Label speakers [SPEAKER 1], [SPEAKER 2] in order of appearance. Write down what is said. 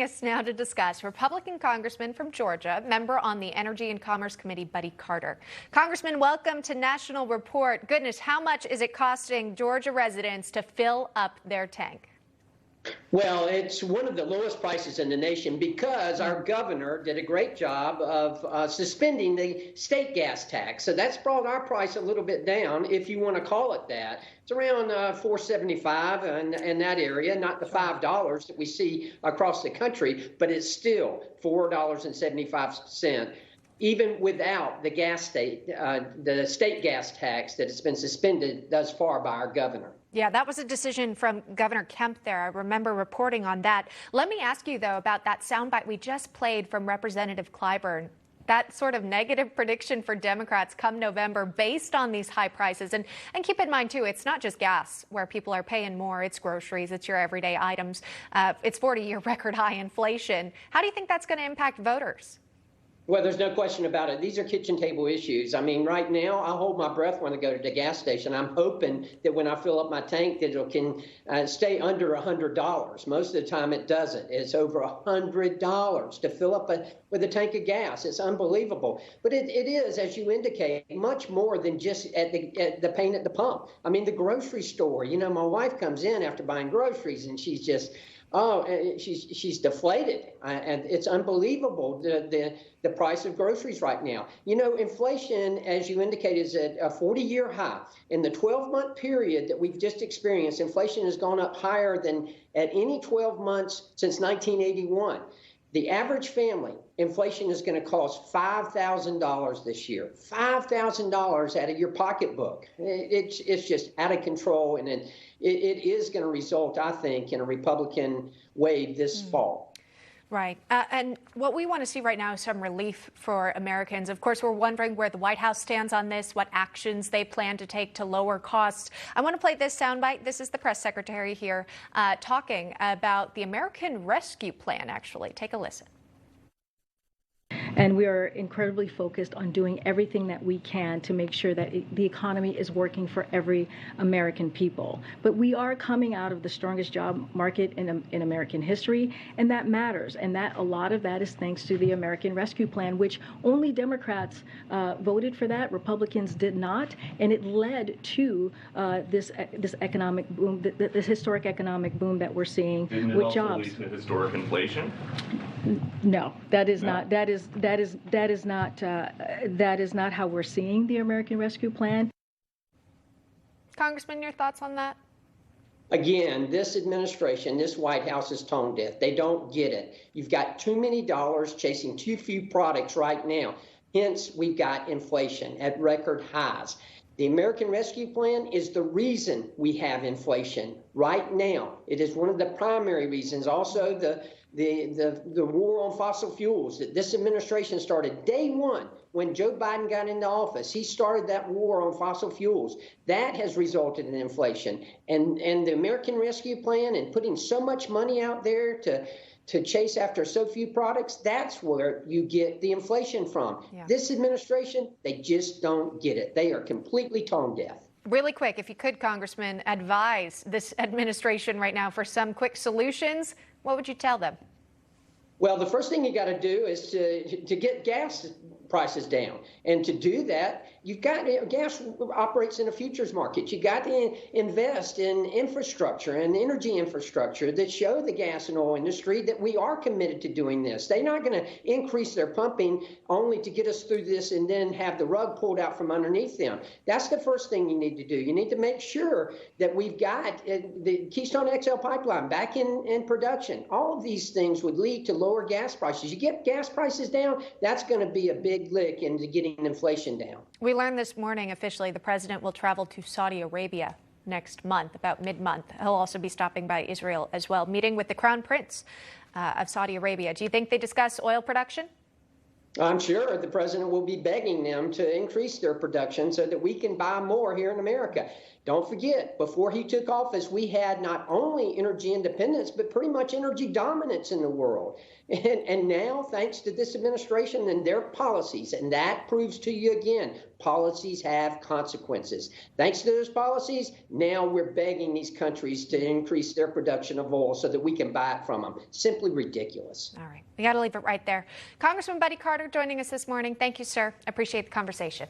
[SPEAKER 1] Us now to discuss Republican Congressman from Georgia, member on the Energy and Commerce Committee, Buddy Carter. Congressman, welcome to National Report. Goodness, how much is it costing Georgia residents to fill up their tank?
[SPEAKER 2] Well, it's one of the lowest prices in the nation because our governor did a great job of suspending the state gas tax. So that's brought our price a little bit down, if you want to call it that. It's around $4.75 in that area, not the $5 that we see across the country, but it's still $4.75. Even without the the state gas tax that has been suspended thus far by our governor.
[SPEAKER 1] Yeah, that was a decision from Governor Kemp there. I remember reporting on that. Let me ask you, though, about that soundbite we just played from Representative Clyburn. That sort of negative prediction for Democrats come November based on these high prices. And keep in mind, too, it's not just gas where people are paying more. It's groceries. It's your everyday items. It's 40-year record high inflation. How do you think that's going to impact voters?
[SPEAKER 2] Well, there's no question about it. These are kitchen table issues. I mean, right now, I hold my breath when I go to the gas station. I'm hoping that when I fill up my tank, that it can stay under $100. Most of the time, it doesn't. It's over $100 to fill up with a tank of gas. It's unbelievable. But it is, as you indicate, much more than just at the pain at the pump. I mean, the grocery store. You know, my wife comes in after buying groceries, and she's just she's deflated, and it's unbelievable the price of groceries right now. You know, inflation, as you indicated, is at a 40-year high. In the 12-month period that we've just experienced, inflation has gone up higher than at any 12 months since 1981. The average family, inflation is going to cost $5,000 this year. $5,000 out of your pocketbook. It's just out of control, and it is going to result, I think, in a Republican wave this fall.
[SPEAKER 1] Right. And what we want to see right now is some relief for Americans. Of course, we're wondering where the White House stands on this, what actions they plan to take to lower costs. I want to play this soundbite. This is the press secretary here talking about the American Rescue Plan, actually. Take a listen.
[SPEAKER 3] And we are incredibly focused on doing everything that we can to make sure that the economy is working for every American people. But we are coming out of the strongest job market in American history, and that matters. And that a lot of that is thanks to the American Rescue Plan, which only Democrats voted for that. Republicans did not, and it led to this economic boom, this historic economic boom that we're seeing with jobs.
[SPEAKER 4] Didn't it also lead to historic inflation?
[SPEAKER 3] No, that is not. That is not how we're seeing the American Rescue Plan.
[SPEAKER 1] Congressman, your thoughts on that?
[SPEAKER 2] Again, this administration, this White House is tone deaf. They don't get it. You've got too many dollars chasing too few products right now. Hence, we've got inflation at record highs. The American Rescue Plan is the reason we have inflation right now. It is one of the primary reasons. Also, the war on fossil fuels that this administration started day one when Joe Biden got into office. He started that war on fossil fuels. That has resulted in inflation. And the American Rescue Plan and putting so much money out there to chase after so few products, that's where you get the inflation from. Yeah. This administration, they just don't get it. They are completely tone deaf.
[SPEAKER 1] Really quick, if you could, Congressman, advise this administration right now for some quick solutions, what would you tell them?
[SPEAKER 2] Well, the first thing you got to do is to get gas prices down. And to do that, you've got gas operates in a futures market. You got to invest in infrastructure and energy infrastructure that show the gas and oil industry that we are committed to doing this. They're not going to increase their pumping only to get us through this and then have the rug pulled out from underneath them. That's the first thing you need to do. You need to make sure that we've got the Keystone XL pipeline back in production. All of these things would lead to lower gas prices. You get gas prices down, that's going to be a big lick into getting inflation down.
[SPEAKER 1] We learned this morning officially the president will travel to Saudi Arabia next month, about mid-month. He'll also be stopping by Israel as well, meeting with the Crown Prince of Saudi Arabia. Do you think they discuss oil production?
[SPEAKER 2] I'm sure the president will be begging them to increase their production so that we can buy more here in America. Don't forget, before he took office, we had not only energy independence, but pretty much energy dominance in the world. And now, thanks to this administration and their policies, and that proves to you again, Policies have consequences. Thanks to those policies, now we're begging these countries to increase their production of oil so that we can buy it from them. Simply ridiculous.
[SPEAKER 1] All right. We got to leave it right there. Congressman Buddy Carter joining us this morning. Thank you, sir. Appreciate the conversation.